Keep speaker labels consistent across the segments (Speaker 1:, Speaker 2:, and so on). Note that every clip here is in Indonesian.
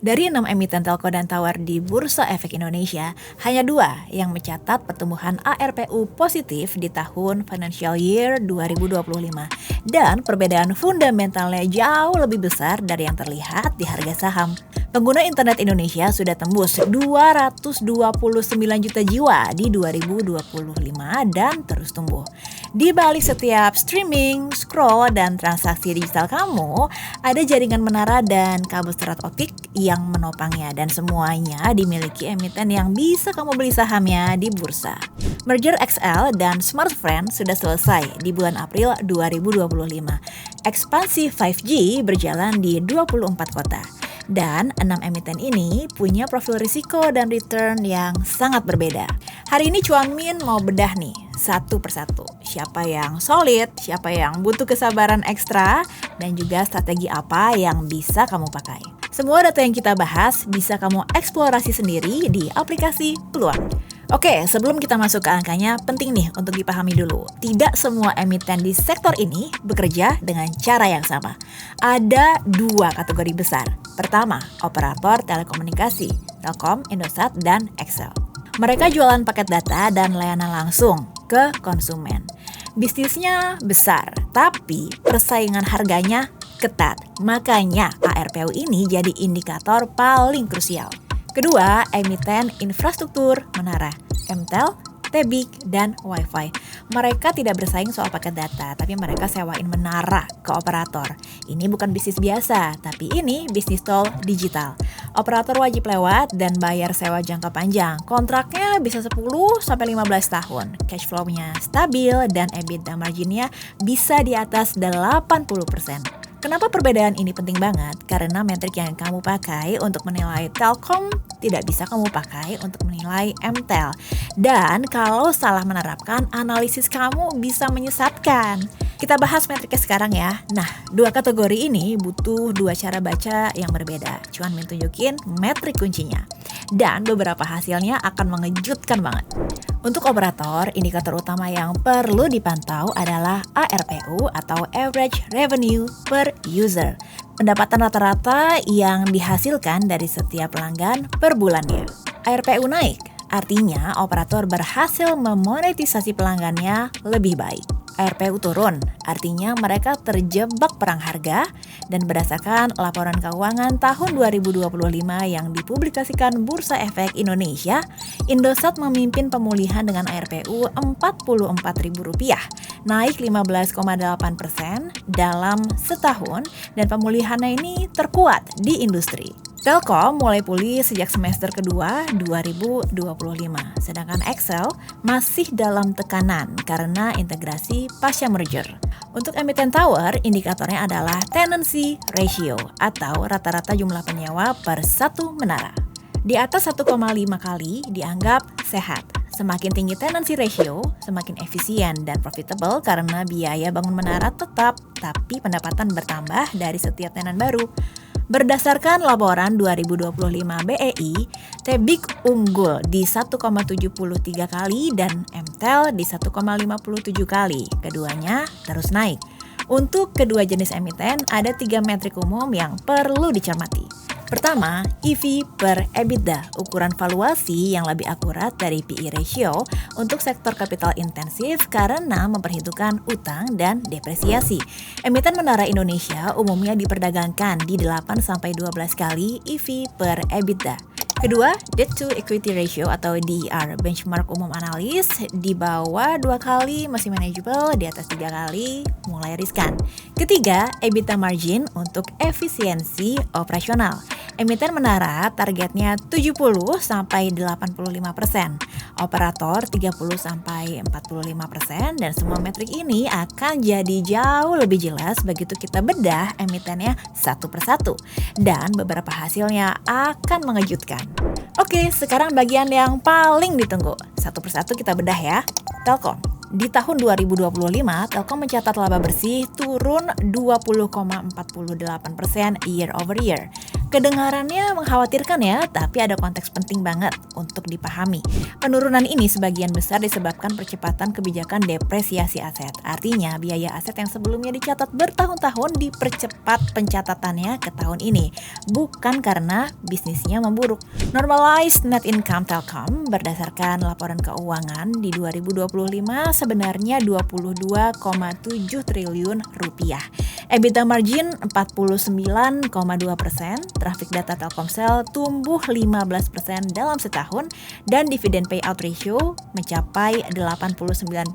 Speaker 1: Dari 6 emiten telco dan tower di Bursa Efek Indonesia, hanya 2 yang mencatat pertumbuhan ARPU positif di tahun financial year 2025. Dan perbedaan fundamentalnya jauh lebih besar dari yang terlihat di harga saham. Pengguna internet Indonesia sudah tembus 229 juta jiwa di 2025 dan terus tumbuh. Di balik setiap streaming, scroll, dan transaksi digital kamu, ada jaringan menara dan kabel serat optik yang menopangnya, dan semuanya dimiliki emiten yang bisa kamu beli sahamnya di bursa. Merger XL dan Smartfren sudah selesai di bulan April 2025. Ekspansi 5G berjalan di 24 kota. Dan 6 emiten ini punya profil risiko dan return yang sangat berbeda. Hari ini Cuan Min mau bedah nih satu persatu. Siapa yang solid, siapa yang butuh kesabaran ekstra, dan juga strategi apa yang bisa kamu pakai. Semua data yang kita bahas bisa kamu eksplorasi sendiri di aplikasi Peluang. Oke, sebelum kita masuk ke angkanya, penting nih untuk dipahami dulu. Tidak semua emiten di sektor ini bekerja dengan cara yang sama. Ada 2 kategori besar. Pertama, operator telekomunikasi, Telkom, Indosat, dan XL. Mereka jualan paket data dan layanan langsung ke konsumen. Bisnisnya besar, tapi persaingan harganya ketat. Makanya ARPU ini jadi indikator paling krusial. Kedua, emiten infrastruktur menara, MTEL, Tebik, dan Wi-Fi. Mereka tidak bersaing soal paket data, tapi mereka sewain menara ke operator. Ini bukan bisnis biasa, tapi ini bisnis tol digital. Operator wajib lewat dan bayar sewa jangka panjang. Kontraknya bisa 10-15 tahun. Cash flow-nya stabil dan EBITDA marginnya bisa di atas 80%. Kenapa perbedaan ini penting banget? Karena metrik yang kamu pakai untuk menilai Telkom tidak bisa kamu pakai untuk menilai MTEL. Dan kalau salah menerapkan, analisis kamu bisa menyesatkan. Kita bahas metriknya sekarang ya. Nah, 2 kategori ini butuh 2 cara baca yang berbeda. Cuman tunjukin metrik kuncinya. Dan beberapa hasilnya akan mengejutkan banget. Untuk operator, indikator utama yang perlu dipantau adalah ARPU atau Average Revenue per User. Pendapatan rata-rata yang dihasilkan dari setiap pelanggan per bulannya. ARPU naik, artinya operator berhasil memonetisasi pelanggannya lebih baik. ARPU turun, artinya mereka terjebak perang harga, dan berdasarkan laporan keuangan tahun 2025 yang dipublikasikan Bursa Efek Indonesia, Indosat memimpin pemulihan dengan ARPU Rp44.000, naik 15,8% dalam setahun, dan pemulihannya ini terkuat di industri. Telkom mulai pulih sejak semester kedua 2025, sedangkan XL masih dalam tekanan karena integrasi pasca merger. Untuk emiten tower, indikatornya adalah tenancy ratio atau rata-rata jumlah penyewa per satu menara. Di atas 1,5 kali dianggap sehat. Semakin tinggi tenancy ratio, semakin efisien dan profitable karena biaya bangun menara tetap, tapi pendapatan bertambah dari setiap tenan baru. Berdasarkan laporan 2025 BEI, Tebik unggul di 1,73 kali dan MTEL di 1,57 kali. Keduanya terus naik. Untuk kedua jenis emiten, ada 3 metrik umum yang perlu dicermati. Pertama, EV per EBITDA, ukuran valuasi yang lebih akurat dari PE ratio untuk sektor kapital intensif karena memperhitungkan utang dan depresiasi. Emiten menara Indonesia umumnya diperdagangkan di 8-12 kali EV per EBITDA. Kedua, debt to equity ratio atau DER, benchmark umum analis di bawah 2 kali masih manageable, di atas 3 kali mulai riskan. Ketiga, EBITDA margin untuk efisiensi operasional. Emiten menara targetnya 70-85%, operator 30-45%, dan semua metrik ini akan jadi jauh lebih jelas begitu kita bedah emitennya satu persatu, dan beberapa hasilnya akan mengejutkan. Oke, sekarang bagian yang paling ditunggu. Satu persatu kita bedah ya. Telkom. Di tahun 2025, Telkom mencatat laba bersih turun 20,48% year over year. Kedengarannya mengkhawatirkan ya, tapi ada konteks penting banget untuk dipahami. Penurunan ini sebagian besar disebabkan percepatan kebijakan depresiasi aset. Artinya, biaya aset yang sebelumnya dicatat bertahun-tahun dipercepat pencatatannya ke tahun ini, bukan karena bisnisnya memburuk. Normalized net income Telkom berdasarkan laporan keuangan di 2025 sebenarnya 22,7 triliun rupiah. EBITDA margin 49,2%, traffic data Telkomsel tumbuh 15% dalam setahun, dan dividen payout ratio mencapai 89%.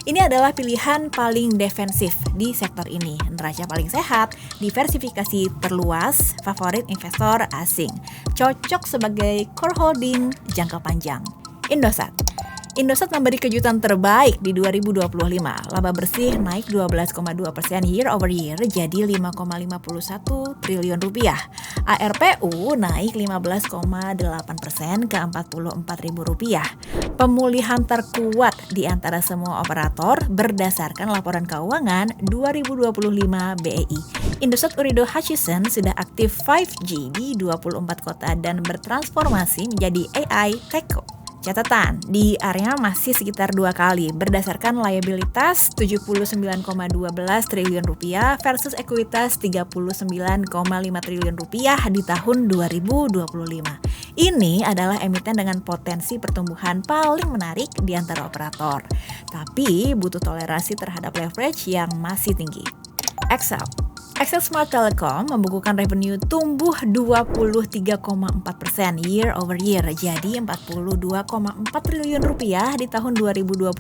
Speaker 1: Ini adalah pilihan paling defensif di sektor ini. Neraca paling sehat, diversifikasi terluas, favorit investor asing. Cocok sebagai core holding jangka panjang. Indosat memberi kejutan terbaik di 2025. Laba bersih naik 12,2% year over year jadi 5,51 triliun rupiah. ARPU naik 15,8% ke 44.000 rupiah. Pemulihan terkuat di antara semua operator berdasarkan laporan keuangan 2025 BEI. Indosat Ooredoo Hutchison sudah aktif 5G di 24 kota dan bertransformasi menjadi AI Techco. Catatan, di area masih sekitar 2 kali berdasarkan liabilitas 79,12 triliun rupiah versus ekuitas 39,5 triliun rupiah di tahun 2025. Ini adalah emiten dengan potensi pertumbuhan paling menarik di antara operator, tapi butuh toleransi terhadap leverage yang masih tinggi. XL Smart Telecom membukukan revenue tumbuh 23,4% year over year jadi 42,4 triliun rupiah di tahun 2025,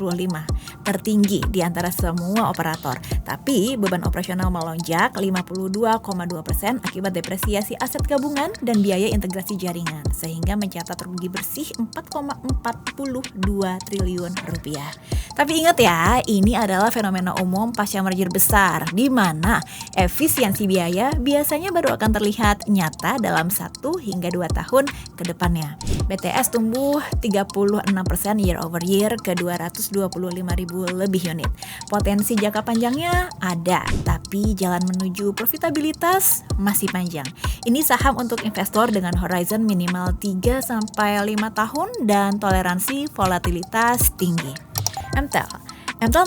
Speaker 1: tertinggi di antara semua operator. Tapi beban operasional melonjak 52,2% akibat depresiasi aset gabungan dan biaya integrasi jaringan, sehingga mencatat rugi bersih 4,42 triliun rupiah. Tapi ingat ya, ini adalah fenomena umum pasca merger besar, di mana efisiensi biaya biasanya baru akan terlihat nyata dalam 1 hingga 2 tahun ke depannya. BTS tumbuh 36% year over year ke 225.000 lebih unit. Potensi jangka panjangnya ada, tapi jalan menuju profitabilitas masih panjang. Ini saham untuk investor dengan horizon minimal 3-5 tahun dan toleransi volatilitas tinggi. MTEL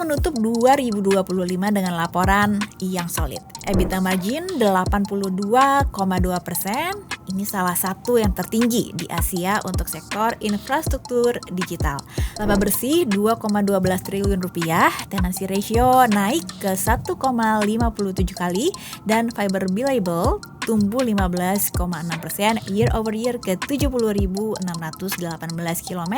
Speaker 1: menutup 2025 dengan laporan yang solid. EBITDA margin 82,2%, ini salah satu yang tertinggi di Asia untuk sektor infrastruktur digital. Laba bersih 2,12 triliun rupiah, tenancy ratio naik ke 1,57 kali, dan fiber billable tumbuh 15,6% year over year ke 70.618 km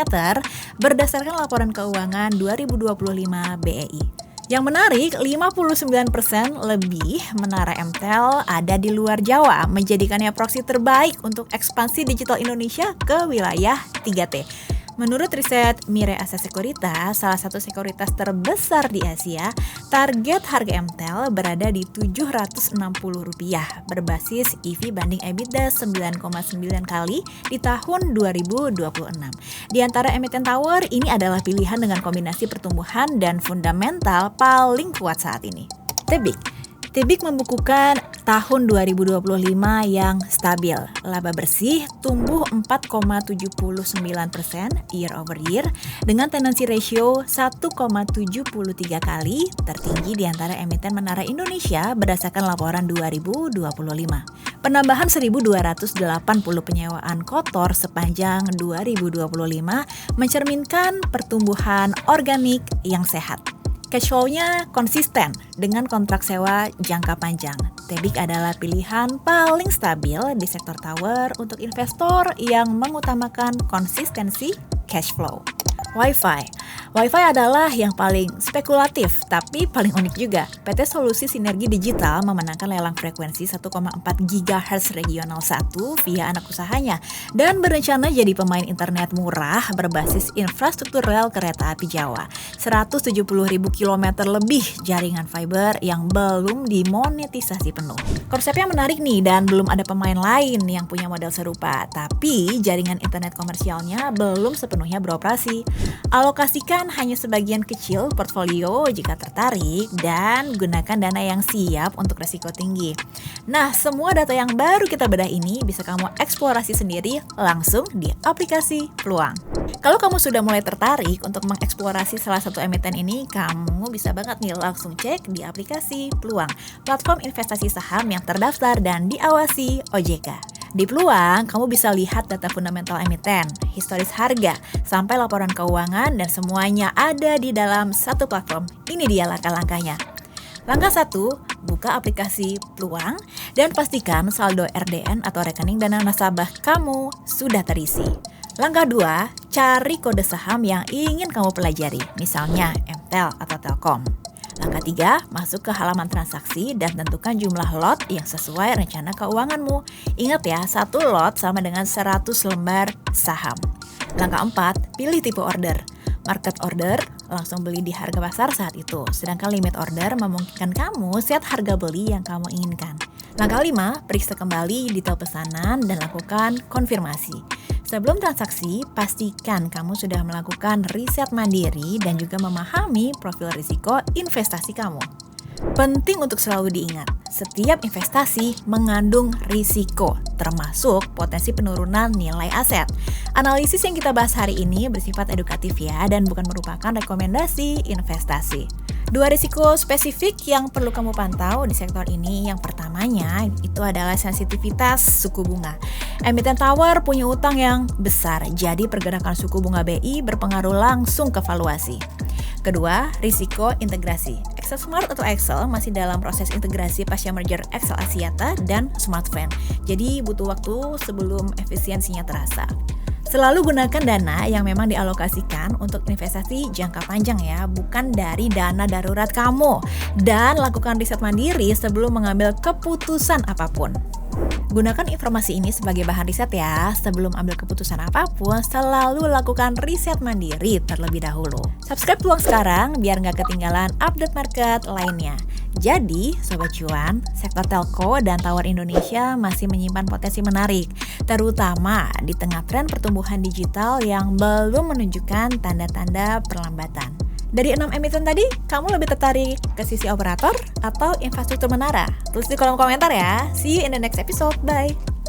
Speaker 1: berdasarkan laporan keuangan 2025 BEI. Yang menarik, 59% lebih menara MTEL ada di luar Jawa, menjadikannya proksi terbaik untuk ekspansi digital Indonesia ke wilayah 3T. Menurut riset Mirae Asset Sekuritas, salah satu sekuritas terbesar di Asia, target harga MTEL berada di Rp760 berbasis EV banding EBITDA 9,9 kali di tahun 2026. Di antara emiten tower, ini adalah pilihan dengan kombinasi pertumbuhan dan fundamental paling kuat saat ini. Tebik membukukan tahun 2025 yang stabil. Laba bersih tumbuh 4,79% year over year dengan tenancy ratio 1,73 kali, tertinggi di antara emiten menara Indonesia berdasarkan laporan 2025. Penambahan 1.280 penyewaan kotor sepanjang 2025 mencerminkan pertumbuhan organik yang sehat. Cash flow-nya konsisten dengan kontrak sewa jangka panjang. Tebik adalah pilihan paling stabil di sektor tower untuk investor yang mengutamakan konsistensi cash flow. Wi-Fi adalah yang paling spekulatif tapi paling unik juga. PT Solusi Sinergi Digital memenangkan lelang frekuensi 1,4 GHz Regional 1 via anak usahanya dan berencana jadi pemain internet murah berbasis infrastruktur rel kereta api Jawa. 170.000 km lebih jaringan fiber yang belum dimonetisasi penuh. Konsepnya menarik nih dan belum ada pemain lain yang punya model serupa, tapi jaringan internet komersialnya belum sepenuhnya beroperasi. Alokasikan hanya sebagian kecil portfolio jika tertarik dan gunakan dana yang siap untuk risiko tinggi. Nah, semua data yang baru kita bedah ini bisa kamu eksplorasi sendiri langsung di aplikasi Peluang. Kalau kamu sudah mulai tertarik untuk mengeksplorasi salah satu emiten ini, kamu bisa banget nih langsung cek di aplikasi Peluang, platform investasi saham yang terdaftar dan diawasi OJK. Di Peluang, kamu bisa lihat data fundamental emiten, historis harga, sampai laporan keuangan dan semuanya ada di dalam satu platform. Ini dia langkah-langkahnya. Langkah 1, buka aplikasi Peluang dan pastikan saldo RDN atau rekening dana nasabah kamu sudah terisi. Langkah 2, cari kode saham yang ingin kamu pelajari, misalnya Mtel atau Telkom. Langkah 3, masuk ke halaman transaksi dan tentukan jumlah lot yang sesuai rencana keuanganmu. Ingat ya, 1 lot sama dengan 100 lembar saham. Langkah 4, pilih tipe order. Market order, langsung beli di harga pasar saat itu. Sedangkan limit order memungkinkan kamu set harga beli yang kamu inginkan. Langkah 5, periksa kembali detail pesanan dan lakukan konfirmasi. Sebelum transaksi, pastikan kamu sudah melakukan riset mandiri dan juga memahami profil risiko investasi kamu. Penting untuk selalu diingat, setiap investasi mengandung risiko, termasuk potensi penurunan nilai aset. Analisis yang kita bahas hari ini bersifat edukatif ya, dan bukan merupakan rekomendasi investasi. 2 risiko spesifik yang perlu kamu pantau di sektor ini. Yang pertamanya itu adalah sensitivitas suku bunga. Emiten tawar punya utang yang besar, jadi pergerakan suku bunga BI berpengaruh langsung ke valuasi. Kedua, risiko integrasi. Excel Smart atau Excel masih dalam proses integrasi pasca merger Excel Axiata dan Smartfren. Jadi butuh waktu sebelum efisiensinya terasa. Selalu gunakan dana yang memang dialokasikan untuk investasi jangka panjang ya, bukan dari dana darurat kamu. Dan lakukan riset mandiri sebelum mengambil keputusan apapun. Gunakan informasi ini sebagai bahan riset ya. Sebelum ambil keputusan apapun, selalu lakukan riset mandiri terlebih dahulu. Subscribe Peluang sekarang biar nggak ketinggalan update market lainnya. Jadi, Sobat Cuan, sektor telco dan tower Indonesia masih menyimpan potensi menarik, terutama di tengah tren pertumbuhan digital yang belum menunjukkan tanda-tanda perlambatan. Dari 6 emiten tadi, kamu lebih tertarik ke sisi operator atau infrastruktur menara? Tulis di kolom komentar ya. See you in the next episode. Bye!